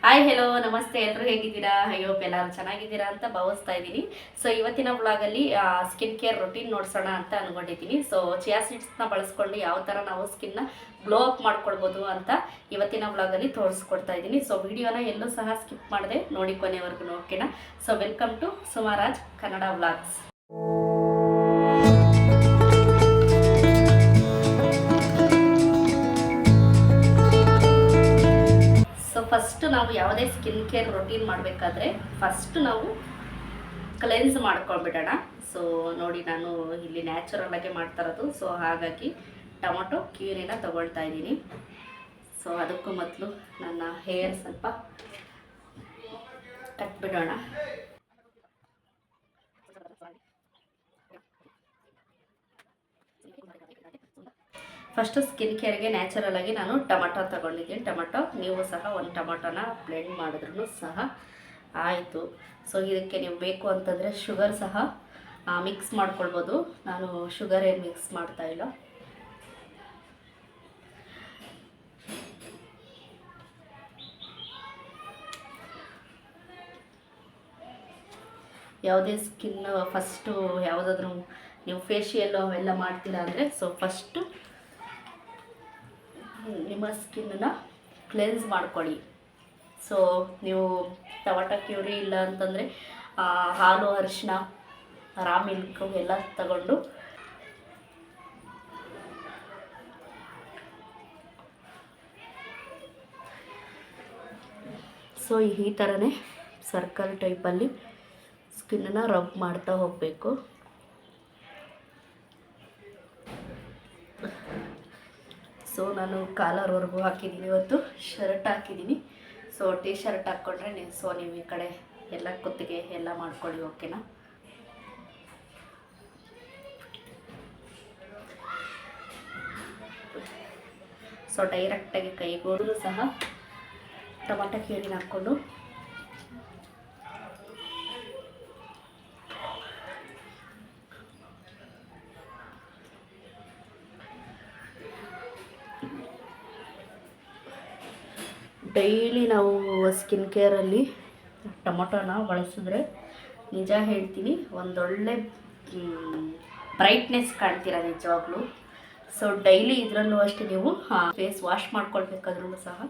Hi hello ನಮಸ್ತೆ, ಎಲ್ಲರೂ ಹೇಗಿದ್ದೀರಾ? ಹೋಪ್ ಎಲ್ಲರೂ ಚೆನ್ನಾಗಿದ್ದೀರಾ ಅಂತ ಭಾವಿಸ್ತಾ ಇದ್ದೀನಿ. ಸೊ ಇವತ್ತಿನ ವ್ಲಾಗಲ್ಲಿ ಸ್ಕಿನ್ ಕೇರ್ ರೊಟೀನ್ ನೋಡ್ಸೋಣ ಅಂತ ಅಂದ್ಕೊಂಡಿದ್ದೀನಿ. ಸೊ ಚಿಯಾ ಸೀಡ್ಸ್ನ ಬಳಸ್ಕೊಂಡು ಯಾವ ಥರ ನಾವು ಸ್ಕಿನ್ನ ಗ್ಲೋ ಅಪ್ ಮಾಡ್ಕೊಳ್ಬೋದು ಅಂತ ಇವತ್ತಿನ ವ್ಲಾಗಲ್ಲಿ ತೋರಿಸ್ಕೊಡ್ತಾ ಇದ್ದೀನಿ. ಸೊ ವಿಡಿಯೋನ ಎಲ್ಲೂ ಸಹ ಸ್ಕಿಪ್ ಮಾಡದೆ ನೋಡಿ ಕೊನೆವರೆಗೂ ನೋಡ್ಕೋಣ. So welcome to Sumaraj Kannada vlogs. First ನಾವು ಯಾವುದೇ ಸ್ಕಿನ್ ಕೇರ್ ರೊಟೀನ್ ಮಾಡಬೇಕಾದ್ರೆ ಫಸ್ಟ್ ನಾವು ಕ್ಲೆನ್ಸ್ ಮಾಡ್ಕೊಂಡ್ಬಿಡೋಣ. ಸೊ ನೋಡಿ, ನಾನು ಇಲ್ಲಿ ನ್ಯಾಚುರಲ್ ಆಗಿ ಮಾಡ್ತಾ ಇರೋದು. ಸೊ ಹಾಗಾಗಿ ಟೊಮೊಟೊ ಕ್ಯೂರಿನ ತಗೊಳ್ತಾ ಇದ್ದೀನಿ. ಸೊ ಅದಕ್ಕೂ ಮೊದಲು ನನ್ನ ಹೇರ್ ಸ್ವಲ್ಪ ಕಟ್ಬಿಡೋಣ. ಫಸ್ಟು ಸ್ಕಿನ್ ಕೇರ್ಗೆ ನ್ಯಾಚುರಲ್ ಆಗಿ ನಾನು ಟೊಮಟೊ ತಗೊಂಡಿದ್ದೀನಿ. ಟೊಮಟೊ ನೀವು ಸಹ ಒಂದು ಟೊಮಟೊನ ಬ್ಲೆಂಡ್ ಮಾಡಿದ್ರೂ ಸಹ ಆಯಿತು. ಸೊ ಇದಕ್ಕೆ ನೀವು ಬೇಕು ಅಂತಂದರೆ ಶುಗರ್ ಸಹ ಮಿಕ್ಸ್ ಮಾಡ್ಕೊಳ್ಬೋದು. ನಾನು ಶುಗರ್ ಏನು ಮಿಕ್ಸ್ ಮಾಡ್ತಾಯಿಲ್ಲ. ಯಾವುದೇ ಸ್ಕಿನ್ ಫಸ್ಟು ಯಾವುದಾದ್ರೂ ನೀವು ಫೇಶಿಯಲ್ಲು ಅವೆಲ್ಲ ಮಾಡ್ತೀರಾ ಅಂದರೆ ಸೊ ಫಸ್ಟು ನಿಮ್ಮ ಸ್ಕಿನ್ನ ಕ್ಲೆನ್ಸ್ ಮಾಡ್ಕೊಳ್ಳಿ. ಸೊ ನೀವು ಟೊಮಟೊ ಕ್ಯೂರಿ ಇಲ್ಲ ಅಂತಂದರೆ ಹಾಲು, ಅರಿಶಿನ, ರಾ ಮಿಲ್ಕು ಎಲ್ಲ ತಗೊಂಡು ಸೊ ಈ ಥರನೇ ಸರ್ಕಲ್ ಟೈಪಲ್ಲಿ ಸ್ಕಿನ್ನನ್ನು ರಬ್ ಮಾಡ್ತಾ ಹೋಗಬೇಕು. ಸೊ ನಾನು ಕಾಲರ್ವರೆಗೂ ಹಾಕಿದ್ದೀನಿ, ಇವತ್ತು ಶರ್ಟ್ ಹಾಕಿದ್ದೀನಿ. ಸೊ ಟೀ ಶರ್ಟ್ ಹಾಕ್ಕೊಂಡ್ರೆ ನೀವು ಈ ಕಡೆ ಎಲ್ಲ ಕುತ್ತಿಗೆ ಎಲ್ಲ ಮಾಡ್ಕೊಳ್ಳಿ, ಓಕೆನಾ? ಸೊ ಡೈರೆಕ್ಟಾಗಿ ಕೈಗೋಡು ಸಹ ಟೊಮಟೊ ಕ್ಯೂರಿನ ಹಾಕ್ಕೊಂಡು ಡೈಲಿ ನಾವು ಸ್ಕಿನ್ ಕೇರಲ್ಲಿ ಟೊಮೊಟೊನ ಬಳಸಿದ್ರೆ ನಿಜ ಹೇಳ್ತೀನಿ ಒಂದೊಳ್ಳೆ ಬ್ರೈಟ್ನೆಸ್ ಕಾಣ್ತೀರಾ ನಿಜವಾಗ್ಲೂ. ಸೊ ಡೈಲಿ ಇದರಲ್ಲೂ ಅಷ್ಟೇ ನೀವು ಫೇಸ್ ವಾಶ್ ಮಾಡ್ಕೊಳ್ಬೇಕಾದ್ರೂ ಸಹ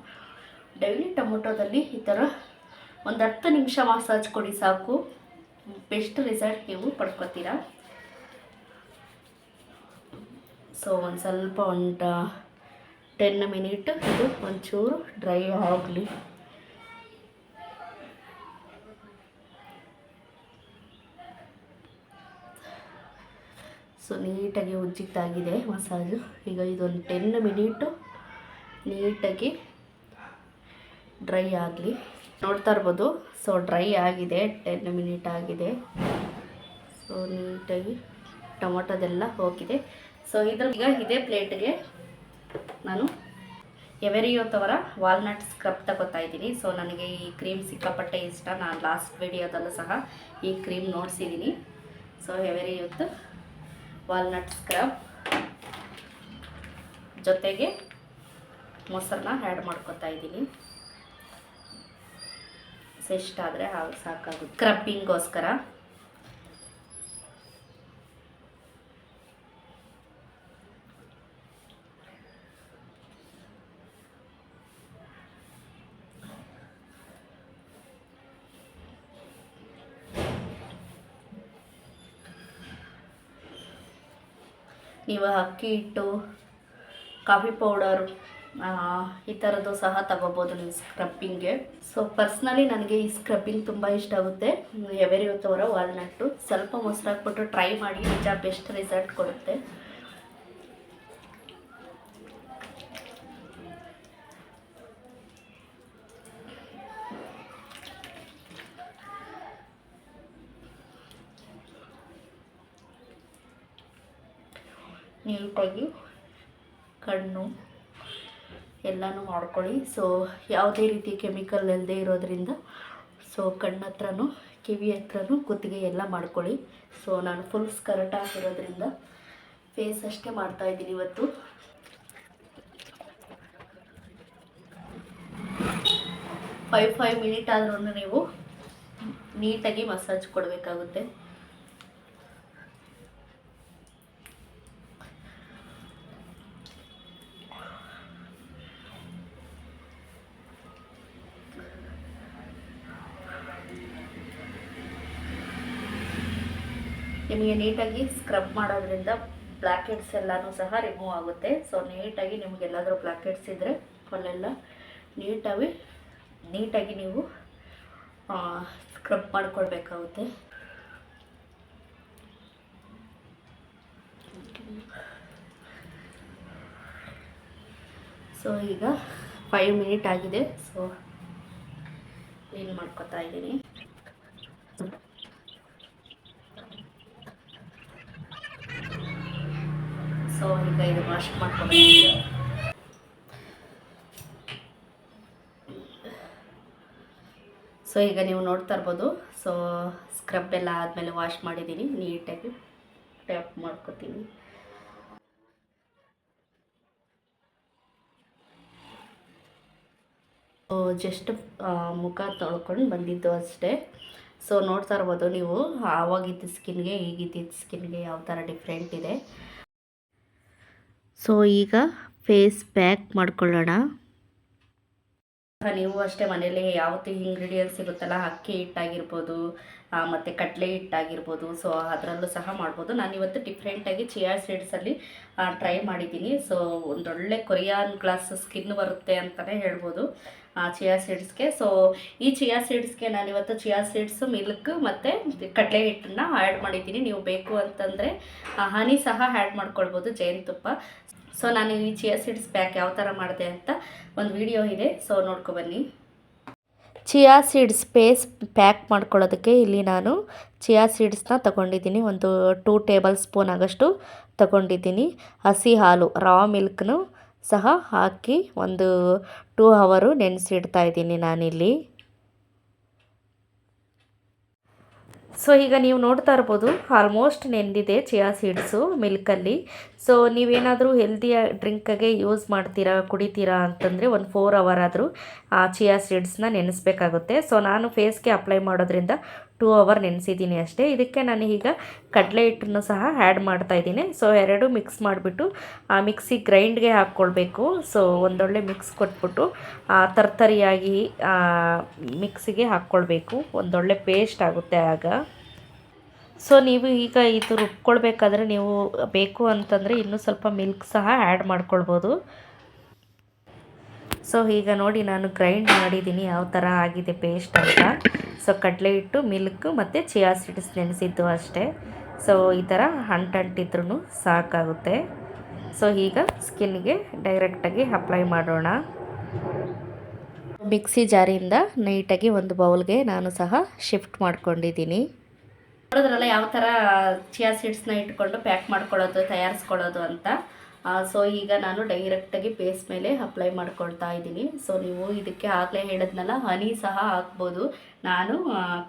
ಡೈಲಿ ಟೊಮೊಟೊದಲ್ಲಿ ಈ ಥರ ಒಂದು 10 ನಿಮಿಷ ಮಸಾಜ್ ಕೊಡಿ ಸಾಕು, ಬೆಸ್ಟ್ ರಿಸಲ್ಟ್ ನೀವು ಪಡ್ಕೊತೀರಾ. ಸೊ ಒಂದು ಸ್ವಲ್ಪ 10 ಮಿನಿಟ್ ಇದು ಒಂಚೂರು ಡ್ರೈ ಆಗಲಿ. ಸೊ ನೀಟಾಗಿ ಉಜ್ಜಿತ್ತಾಗಿದೆ ಮಸಾಜು. ಈಗ ಇದೊಂದು 10 ಮಿನಿಟು ನೀಟಾಗಿ ಡ್ರೈ ಆಗಲಿ. ನೋಡ್ತಾ ಇರ್ಬೋದು, ಸೊ ಡ್ರೈ ಆಗಿದೆ, 10 ಮಿನಿಟ್ ಆಗಿದೆ. ಸೊ ನೀಟಾಗಿ ಟೊಮೊಟೊದೆಲ್ಲ ಹೋಗಿದೆ. ಸೊ ಈಗ ಇದೇ ಪ್ಲೇಟ್ಗೆ ನಾನು ಎವರಿಯೋತ್ ಅವರ ವಾಲ್ನಟ್ ಸ್ಕ್ರಬ್ ತಗೋತಾ ಇದ್ದೀನಿ. ಸೊ ನನಗೆ ಈ ಕ್ರೀಮ್ ಸಿಕ್ಕಾಪಟ್ಟೆ ಇಷ್ಟ. ನಾನು ಲಾಸ್ಟ್ ವಿಡಿಯೋದಲ್ಲೂ ಸಹ ಈ ಕ್ರೀಮ್ ನೋಡಿಸಿದ್ದೀನಿ. ಸೊ ಎವರಿಯೋತ್ ವಾಲ್ನಟ್ ಸ್ಕ್ರಬ್ ಜೊತೆಗೆ ಮೊಸರನ್ನ ಆ್ಯಡ್ ಮಾಡ್ಕೊತಾ ಇದ್ದೀನಿ. ಸೊ ಇಷ್ಟಾದರೆ ಸಾಕಾಗುತ್ತೆ ಸ್ಕ್ರಬ್ಬಿಂಗೋಸ್ಕರ. ನೀವು ಅಕ್ಕಿ ಹಿಟ್ಟು, ಕಾಫಿ ಪೌಡರ್ ಈ ಥರದ್ದು ಸಹ ತಗೋಬೋದು ನೀವು ಸ್ಕ್ರಬ್ಬಿಂಗ್ಗೆ. ಸೊ ಪರ್ಸ್ನಲಿ ನನಗೆ ಈ ಸ್ಕ್ರಬ್ಬಿಂಗ್ ತುಂಬ ಇಷ್ಟ ಆಗುತ್ತೆ. ಎವರಿಯೋತ್ ಅವರ ವಾಲ್ನಟ್ಟು ಸ್ವಲ್ಪ ಮೊಸರು ಹಾಕ್ಬಿಟ್ಟು ಟ್ರೈ ಮಾಡಿ, ನಿಜ ಬೆಸ್ಟ್ ರಿಸಲ್ಟ್ ಕೊಡುತ್ತೆ. ನೀಟಾಗಿ ಕಣ್ಣು ಎಲ್ಲನೂ ಮಾಡ್ಕೊಳ್ಳಿ. ಸೊ ಯಾವುದೇ ರೀತಿ ಕೆಮಿಕಲ್ ಇಲ್ಲದೆ ಇರೋದ್ರಿಂದ ಸೊ ಕಣ್ಣ ಹತ್ರನೂ, ಕಿವಿ ಹತ್ರನೂ, ಕುತ್ತಿಗೆ ಎಲ್ಲ ಮಾಡ್ಕೊಳ್ಳಿ. ಸೊ ನಾನು ಫುಲ್ ಸ್ಕರ್ಟ್ ಹಾಕಿರೋದ್ರಿಂದ ಫೇಸ್ ಅಷ್ಟೇ ಮಾಡ್ತಾಯಿದ್ದೀನಿ ಇವತ್ತು. 5 ಮಿನಿಟ್ ಆದ್ರೂ ನೀವು ನೀಟಾಗಿ ಮಸಾಜ್ ಕೊಡಬೇಕಾಗುತ್ತೆ. ನಿಮಗೆ ನೀಟಾಗಿ ಸ್ಕ್ರಬ್ ಮಾಡೋದ್ರಿಂದ ಬ್ಲ್ಯಾಕ್ ಹೆಡ್ಸ್ ಎಲ್ಲನೂ ಸಹ ರಿಮೂವ್ ಆಗುತ್ತೆ. ಸೊ ನೀಟಾಗಿ ನಿಮಗೆಲ್ಲಾದರೂ ಬ್ಲ್ಯಾಕ್ ಹೆಡ್ಸ್ ಇದ್ದರೆ ಅಲ್ಲೆಲ್ಲ ನೀಟಾಗಿ ನೀವು ಸ್ಕ್ರಬ್ ಮಾಡ್ಕೊಳ್ಬೇಕಾಗುತ್ತೆ. ಸೊ ಈಗ 5 ಮಿನಿಟ್ ಆಗಿದೆ. ಸೊ ಕ್ಲೀನ್ ಮಾಡ್ಕೊತಾ ಇದ್ದೀನಿ. ಸೊ ಈಗ ಇದು ವಾಶ್ ಮಾಡ್ಕೊಬೇಕು. ಸೊ ಈಗ ನೀವು ನೋಡ್ತಾ ಇರ್ಬೋದು. ಸೊ ಸ್ಕ್ರಬ್ ಎಲ್ಲ ಆದಮೇಲೆ ವಾಶ್ ಮಾಡಿದ್ದೀನಿ, ನೀಟಾಗಿ ಟ್ಯಾಪ್ ಮಾಡ್ಕೊತೀನಿ. ಜಸ್ಟ್ ಮುಖ ತೊಳ್ಕೊಂಡು ಬಂದಿದ್ದು ಅಷ್ಟೇ. ಸೊ ನೋಡ್ತಾ ಇರ್ಬೋದು ನೀವು, ಆವಾಗಿದ್ದ ಸ್ಕಿನ್ಗೆ ಈಗಿದ್ದ ಸ್ಕಿನ್ಗೆ ಯಾವ ಥರ ಡಿಫ್ರೆಂಟ್ ಇದೆ. ಸೊ ಈಗ ಫೇಸ್ ಪ್ಯಾಕ್ ಮಾಡ್ಕೊಳ್ಳೋಣ. ನೀವು ಅಷ್ಟೇ ಮನೇಲಿ ಯಾವತ್ತೂ ಇಂಗ್ರೀಡಿಯೆಂಟ್ಸ್ ಸಿಗುತ್ತಲ್ಲ, ಅಕ್ಕಿ ಹಿಟ್ಟಾಗಿರ್ಬೋದು ಮತ್ತು ಕಡಲೆ ಹಿಟ್ಟಾಗಿರ್ಬೋದು, ಸೊ ಅದರಲ್ಲೂ ಸಹ ಮಾಡ್ಬೋದು. ನಾನು ಇವತ್ತು ಡಿಫ್ರೆಂಟಾಗಿ ಚಿಯಾ ಸೀಡ್ಸಲ್ಲಿ ಟ್ರೈ ಮಾಡಿದ್ದೀನಿ. ಸೊ ಒಂದೊಳ್ಳೆ ಕೊರಿಯನ್ ಗ್ಲಾಸ್ ಸ್ಕಿನ್ ಬರುತ್ತೆ ಅಂತಲೇ ಹೇಳ್ಬೋದು ಚಿಯಾ ಸೀಡ್ಸ್ಗೆ. ಸೊ ಈ ಚಿಯಾ ಸೀಡ್ಸ್ಗೆ ನಾನಿವತ್ತು ಚಿಯಾ ಸೀಡ್ಸು, ಮಿಲ್ಕ್ ಮತ್ತು ಕಡಲೆ ಹಿಟ್ಟನ್ನು ಆ್ಯಡ್ ಮಾಡಿದ್ದೀನಿ. ನೀವು ಬೇಕು ಅಂತಂದರೆ ಹನಿ ಸಹ ಆ್ಯಡ್ ಮಾಡ್ಕೊಳ್ಬೋದು, ಜೇನುತುಪ್ಪ. ಸೊ ನಾನು ಈ ಚಿಯಾ ಸೀಡ್ಸ್ ಪ್ಯಾಕ್ ಯಾವ ಥರ ಮಾಡಿದೆ ಅಂತ ಒಂದು ವಿಡಿಯೋ ಇದೆ, ಸೊ ನೋಡ್ಕೊಬನ್ನಿ. ಚಿಯಾ ಸೀಡ್ಸ್ ಪ್ಯಾಕ್ ಮಾಡ್ಕೊಳ್ಳೋದಕ್ಕೆ ಇಲ್ಲಿ ನಾನು ಚಿಯಾ ಸೀಡ್ಸ್ನ ತಗೊಂಡಿದ್ದೀನಿ. ಒಂದು 2 ಟೇಬಲ್ ಸ್ಪೂನ್ ಆಗಷ್ಟು ತಗೊಂಡಿದ್ದೀನಿ. ಹಸಿ ಹಾಲು, ರಾ ಮಿಲ್ಕ್ನು ಸಹ ಹಾಕಿ ಒಂದು 2 ಅವರ್ ನೆನೆಸಿಡ್ತಾ ಇದ್ದೀನಿ ನಾನಿಲ್ಲಿ. ಸೊ ಈಗ ನೀವು ನೋಡ್ತಾ ಇರ್ಬೋದು, ಆಲ್ಮೋಸ್ಟ್ ನೆಂದಿದೆ ಚಿಯಾ ಸೀಡ್ಸು ಮಿಲ್ಕಲ್ಲಿ. ಸೊ ನೀವೇನಾದರೂ ಹೆಲ್ದಿಯ ಡ್ರಿಂಕಾಗೆ ಯೂಸ್ ಮಾಡ್ತೀರಾ, ಕುಡಿತೀರಾ ಅಂತಂದರೆ ಒಂದು 4 ಅವರ್ ಆದರೂ ಚಿಯಾ ಸೀಡ್ಸ್ನ ನೆನೆಸ್ಬೇಕಾಗುತ್ತೆ. ಸೊ ನಾನು ಫೇಸ್ಗೆ ಅಪ್ಲೈ ಮಾಡೋದ್ರಿಂದ 2 ಅವರ್ ನೆನೆಸಿದ್ದೀನಿ ಅಷ್ಟೇ. ಇದಕ್ಕೆ ನಾನು ಈಗ ಕಡಲೆ ಹಿಟ್ಟನ್ನು ಸಹ ಆ್ಯಡ್ ಮಾಡ್ತಾಯಿದ್ದೀನಿ. ಸೊ ಎರಡು ಮಿಕ್ಸ್ ಮಾಡಿಬಿಟ್ಟು ಮಿಕ್ಸಿ ಗ್ರೈಂಡ್ಗೆ ಹಾಕ್ಕೊಳ್ಬೇಕು. ಸೊ ಒಂದೊಳ್ಳೆ ಮಿಕ್ಸ್ ಕೊಟ್ಬಿಟ್ಟು ತರ್ತರಿಯಾಗಿ ಮಿಕ್ಸಿಗೆ ಹಾಕ್ಕೊಳ್ಬೇಕು. ಒಂದೊಳ್ಳೆ ಪೇಸ್ಟ್ ಆಗುತ್ತೆ ಆಗ. ಸೊ ನೀವು ಈಗ ಇದು ರುಬ್ಕೊಳ್ಬೇಕಾದ್ರೆ ನೀವು ಬೇಕು ಅಂತಂದರೆ ಇನ್ನೂ ಸ್ವಲ್ಪ ಮಿಲ್ಕ್ ಸಹ ಆ್ಯಡ್ ಮಾಡ್ಕೊಳ್ಬೋದು. ಸೊ ಈಗ ನೋಡಿ, ನಾನು ಗ್ರೈಂಡ್ ಮಾಡಿದ್ದೀನಿ ಯಾವ ಥರ ಆಗಿದೆ ಪೇಸ್ಟ್ ಅಂತ. ಸೊ ಕಡಲೆ ಹಿಟ್ಟು, ಮಿಲ್ಕ್ ಮತ್ತು ಚಿಯಾ ಸೀಡ್ಸ್ ನೆನೆಸಿದ್ದು ಅಷ್ಟೇ. ಸೊ ಈ ಥರ ಅಂಟಿದ್ರೂ ಸಾಕಾಗುತ್ತೆ. ಸೊ ಈಗ ಸ್ಕಿನ್ಗೆ ಡೈರೆಕ್ಟಾಗಿ ಅಪ್ಲೈ ಮಾಡೋಣ. ಮಿಕ್ಸಿ ಜಾರಿಂದ ನೀಟಾಗಿ ಒಂದು ಬೌಲ್ಗೆ ನಾನು ಸಹ ಶಿಫ್ಟ್ ಮಾಡ್ಕೊಂಡಿದ್ದೀನಿ. ನೋಡಿದ್ರಲ್ಲ ಯಾವ ಥರ ಚಿಯಾ ಸೀಡ್ಸ್ನ ಇಟ್ಕೊಂಡು ಪ್ಯಾಕ್ ಮಾಡ್ಕೊಳ್ಳೋದು, ತಯಾರಿಸ್ಕೊಳ್ಳೋದು ಅಂತ. ಸೊ ಈಗ ನಾನು ಡೈರೆಕ್ಟಾಗಿ ಫೇಸ್ ಮೇಲೆ ಅಪ್ಲೈ ಮಾಡ್ಕೊಳ್ತಾ ಇದ್ದೀನಿ. ಸೊ ನೀವು ಇದಕ್ಕೆ ಆಗಲೇ ಹೇಳಿದ್ನಲ್ಲ, ಹನಿ ಸಹ ಹಾಕ್ಬೋದು. ನಾನು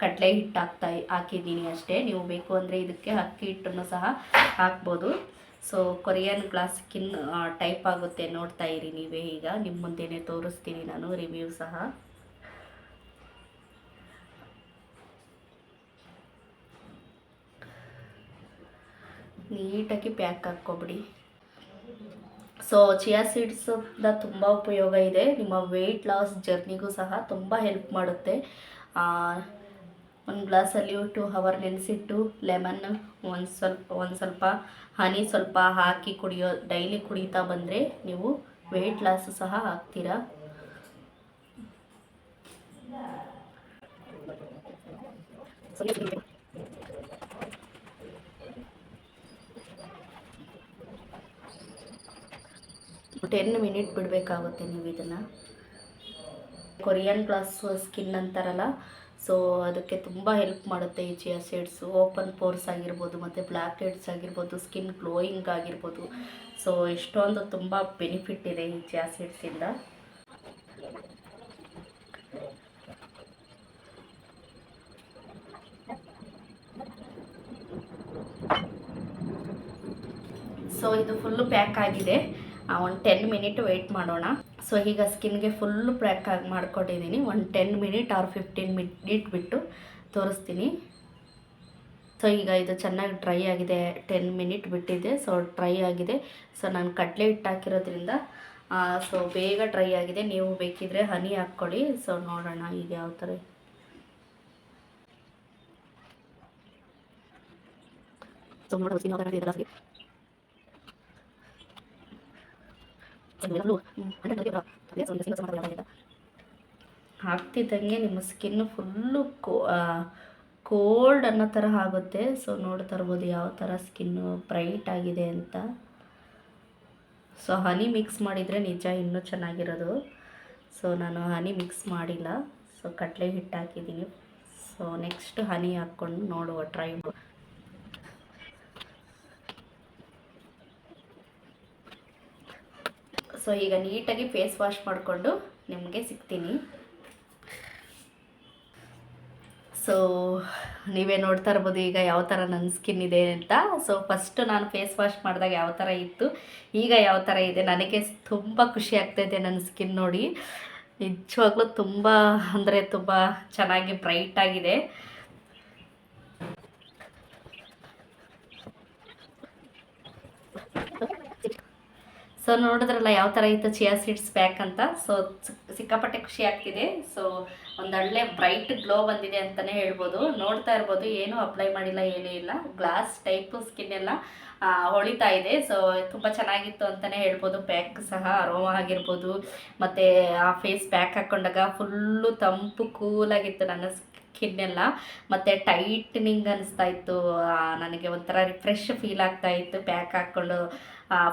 ಕಡಲೆ ಹಿಟ್ಟು ಹಾಕಿದ್ದೀನಿ ಅಷ್ಟೇ. ನೀವು ಬೇಕು ಅಂದರೆ ಇದಕ್ಕೆ ಅಕ್ಕಿ ಹಿಟ್ಟನ್ನು ಸಹ ಹಾಕ್ಬೋದು. So Korean glass skin type ಆಗುತ್ತೆ, ನೋಡ್ತಾ ಇರಿ ನೀವೇ. ಈಗ ನಿಮ್ಮ ಮುಂದೆನೇ ತೋರಿಸ್ತೀನಿ ನಾನು ರಿವ್ಯೂ ಸಹ. ನೀಟಾಗಿ ಪ್ಯಾಕ್ ಹಾಕ್ಕೊಬಿಡಿ. ಸೊ ಚಿಯಾ ಸೀಡ್ಸಿಂದ ತುಂಬ ಉಪಯೋಗ ಇದೆ. ನಿಮ್ಮ ವೆಯ್ಟ್ ಲಾಸ್ ಜರ್ನಿಗೂ ಸಹ ತುಂಬ ಹೆಲ್ಪ್ ಮಾಡುತ್ತೆ. ಒಂದು ಗ್ಲಾಸಲ್ಲಿ 2 ಅವರ್ ನೆನೆಸಿಟ್ಟು ಲೆಮನ್ ಒಂದು ಸ್ವಲ್ಪ ಹನಿ ಸ್ವಲ್ಪ ಹಾಕಿ ಡೈಲಿ ಕುಡಿತಾ ಬಂದರೆ ನೀವು ವೆಯ್ಟ್ ಲಾಸ್ ಸಹ ಆಗ್ತೀರಾ. ಟೆನ್ ಮಿನಿಟ್ ಬಿಡಬೇಕಾಗುತ್ತೆ ನೀವು ಇದನ್ನು. ಕೊರಿಯನ್ ಗ್ಲಾಸ್ ಸ್ಕಿನ್ ಅಂತಾರಲ್ಲ, ಸೊ ಅದಕ್ಕೆ ತುಂಬ ಹೆಲ್ಪ್ ಮಾಡುತ್ತೆ ಈ ಚಿಯಾ ಸೀಡ್ಸು. ಓಪನ್ ಪೋರ್ಸ್ ಆಗಿರ್ಬೋದು, ಮತ್ತು ಬ್ಲ್ಯಾಕ್ ಹೆಡ್ಸ್ ಆಗಿರ್ಬೋದು, ಸ್ಕಿನ್ ಗ್ಲೋಯಿಂಗ್ ಆಗಿರ್ಬೋದು. ಸೊ ಇಷ್ಟೊಂದು ತುಂಬ ಬೆನಿಫಿಟ್ ಇದೆ ಈ ಚಿಯಾ ಸೀಡ್ಸಿಂದ. ಸೊ ಇದು ಫುಲ್ಲು ಪ್ಯಾಕ್ ಆಗಿದೆ. ಒಂದು 10 ಮಿನಿಟ್ ವೆಯ್ಟ್ ಮಾಡೋಣ. ಸೊ ಈಗ ಸ್ಕಿನ್ಗೆ ಫುಲ್ಲು ಪ್ಯಾಕ್ ಆಗಿ ಮಾಡ್ಕೊಂಡಿದ್ದೀನಿ. ಒಂದು 10 ಮಿನಿಟ್ ಆರ್ 15 ಮಿನಿಟ್ ಬಿಟ್ಟು ತೋರಿಸ್ತೀನಿ. ಸೊ ಈಗ ಇದು ಚೆನ್ನಾಗಿ ಡ್ರೈ ಆಗಿದೆ, 10 ಮಿನಿಟ್ ಬಿಟ್ಟಿದೆ. ಸೊ ಡ್ರೈ ಆಗಿದೆ. ಸೊ ನಾನು ಕಡಲೆ ಹಿಟ್ಟು ಹಾಕಿರೋದ್ರಿಂದ ಸೊ ಬೇಗ ಡ್ರೈ ಆಗಿದೆ. ನೀವು ಬೇಕಿದ್ರೆ ಹನಿ ಹಾಕ್ಕೊಳ್ಳಿ. ಸೊ ನೋಡೋಣ ಈಗ ಯಾವ ಥರ. ಸೊ ನೋಡೋದು ಹಾಕ್ತಿದ್ದಂಗೆ ನಿಮ್ಮ ಸ್ಕಿನ್ನು ಫುಲ್ಲು ಕೋಲ್ಡ್ ಅನ್ನೋ ಥರ ಆಗುತ್ತೆ. ಸೊ ನೋಡ್ತಾ ಇರ್ಬೋದು ಯಾವ ಥರ ಸ್ಕಿನ್ನು ಬ್ರೈಟ್ ಆಗಿದೆ ಅಂತ. ಸೊ ಹನಿ ಮಿಕ್ಸ್ ಮಾಡಿದರೆ ನಿಜ ಇನ್ನೂ ಚೆನ್ನಾಗಿರೋದು. ಸೊ ನಾನು ಹನಿ ಮಿಕ್ಸ್ ಮಾಡಿಲ್ಲ. ಸೊ ಕಡಲೆ ಹಿಟ್ಟು ಹಾಕಿದ್ದೀನಿ. ಸೊ ನೆಕ್ಸ್ಟ್ ಹನಿ ಹಾಕ್ಕೊಂಡು ನೋಡುವ, ಟ್ರೈ ಮಾಡು. ಸೊ ಈಗ ನೀಟಾಗಿ ಫೇಸ್ ವಾಶ್ ಮಾಡಿಕೊಂಡು ನಿಮಗೆ ಸಿಗ್ತೀನಿ. ಸೊ ನೀವೇ ನೋಡ್ತಾ ಇರ್ಬೋದು ಈಗ ಯಾವ ಥರ ನನ್ನ ಸ್ಕಿನ್ ಇದೆ ಅಂತ. ಸೊ ಫಸ್ಟು ನಾನು ಫೇಸ್ ವಾಶ್ ಮಾಡಿದಾಗ ಯಾವ ಥರ ಇತ್ತು, ಈಗ ಯಾವ ಥರ ಇದೆ. ನನಗೆ ತುಂಬ ಖುಷಿ ಆಗ್ತಾಯಿದೆ ನನ್ನ ಸ್ಕಿನ್ ನೋಡಿ. ನಿಜವಾಗ್ಲೂ ತುಂಬ ಅಂದರೆ ತುಂಬ ಚೆನ್ನಾಗಿ ಬ್ರೈಟ್ ಆಗಿದೆ. ಸೊ ನೋಡಿದ್ರಲ್ಲ ಯಾವ ಥರ ಇತ್ತು ಚಿಯಾ ಸೀಡ್ಸ್ ಪ್ಯಾಕ್ ಅಂತ. ಸೊ ಸಿಕ್ಕಾಪಟ್ಟೆ ಖುಷಿ ಆಗ್ತಿದೆ. ಸೊ ಒಂದೊಳ್ಳೆ ಬ್ರೈಟ್ ಗ್ಲೋ ಬಂದಿದೆ ಅಂತಲೇ ಹೇಳ್ಬೋದು. ನೋಡ್ತಾ ಇರ್ಬೋದು, ಏನೂ ಅಪ್ಲೈ ಮಾಡಿಲ್ಲ, ಏನೂ ಇಲ್ಲ. ಗ್ಲಾಸ್ ಟೈಪು ಸ್ಕಿನ್ ಎಲ್ಲ ಹೊಳಿತಾ ಇದೆ. ಸೊ ತುಂಬ ಚೆನ್ನಾಗಿತ್ತು ಅಂತಲೇ ಹೇಳ್ಬೋದು. ಪ್ಯಾಕ್ ಸಹ ಅರೋಮಾ ಆಗಿರ್ಬೋದು, ಮತ್ತು ಆ ಫೇಸ್ ಪ್ಯಾಕ್ ಹಾಕ್ಕೊಂಡಾಗ ಫುಲ್ಲು ತಂಪು ಕೂಲಾಗಿತ್ತು ನನ್ನ ಸ್ಕಿನ್ನೆಲ್ಲ. ಮತ್ತು ಟೈಟ್ನಿಂಗ್ ಅನಿಸ್ತಾ ಇತ್ತು ನನಗೆ. ಒಂಥರ ರಿಫ್ರೆಶ್ ಫೀಲ್ ಆಗ್ತಾ ಇತ್ತು ಪ್ಯಾಕ್ ಹಾಕ್ಕೊಂಡು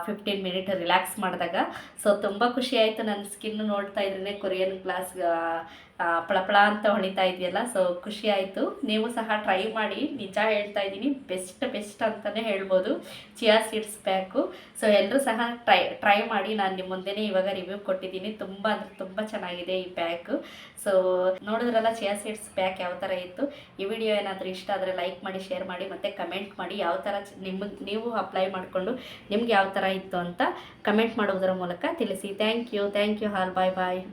15 ಮಿನಿಟ್ ರಿಲ್ಯಾಕ್ಸ್ ಮಾಡಿದಾಗ. ಸೊ ತುಂಬ ಖುಷಿ ಆಯಿತು. ನನ್ನ ಸ್ಕಿನ್ ನೋಡ್ತಾ ಇದ್ರೇ ಕೊರಿಯನ್ ಗ್ಲಾಸ್ ಪಳಪಳ ಅಂತ ಹೊಳಿತಾ ಇದೆಯಲ್ಲ. ಸೊ ಖುಷಿ ಆಯಿತು. ನೀವು ಸಹ ಟ್ರೈ ಮಾಡಿ. ನಿಜ ಹೇಳ್ತಾ ಇದ್ದೀನಿ, ಬೆಸ್ಟ್ ಅಂತಲೇ ಹೇಳ್ಬೋದು ಚಿಯಾ ಸೀಡ್ಸ್ ಪ್ಯಾಕು. ಸೊ ಎಲ್ಲರೂ ಸಹ ಟ್ರೈ ಮಾಡಿ. ನಾನು ನಿಮ್ಮ ಮುಂದೆನೇ ಇವಾಗ ರಿವ್ಯೂ ಕೊಟ್ಟಿದ್ದೀನಿ. ತುಂಬ ಅಂದರೆ ತುಂಬ ಚೆನ್ನಾಗಿದೆ ಈ ಪ್ಯಾಕು. ಸೊ ನೋಡಿದ್ರಲ್ಲ ಚಿಯಾ ಸೀಡ್ಸ್ ಪ್ಯಾಕ್ ಯಾವ ಥರ ಇತ್ತು. ಈ ವಿಡಿಯೋ ಏನಾದರೂ ಇಷ್ಟ ಆದರೆ ಲೈಕ್ ಮಾಡಿ, ಶೇರ್ ಮಾಡಿ, ಮತ್ತು ಕಮೆಂಟ್ ಮಾಡಿ ಯಾವ ಥರ ನೀವು ಅಪ್ಲೈ ಮಾಡಿಕೊಂಡು ನಿಮ್ಗೆ ಯಾವ ಥರ ಇತ್ತು ಅಂತ ಕಮೆಂಟ್ ಮಾಡೋದರ ಮೂಲಕ ತಿಳಿಸಿ. Thank you all. ಬಾಯ್.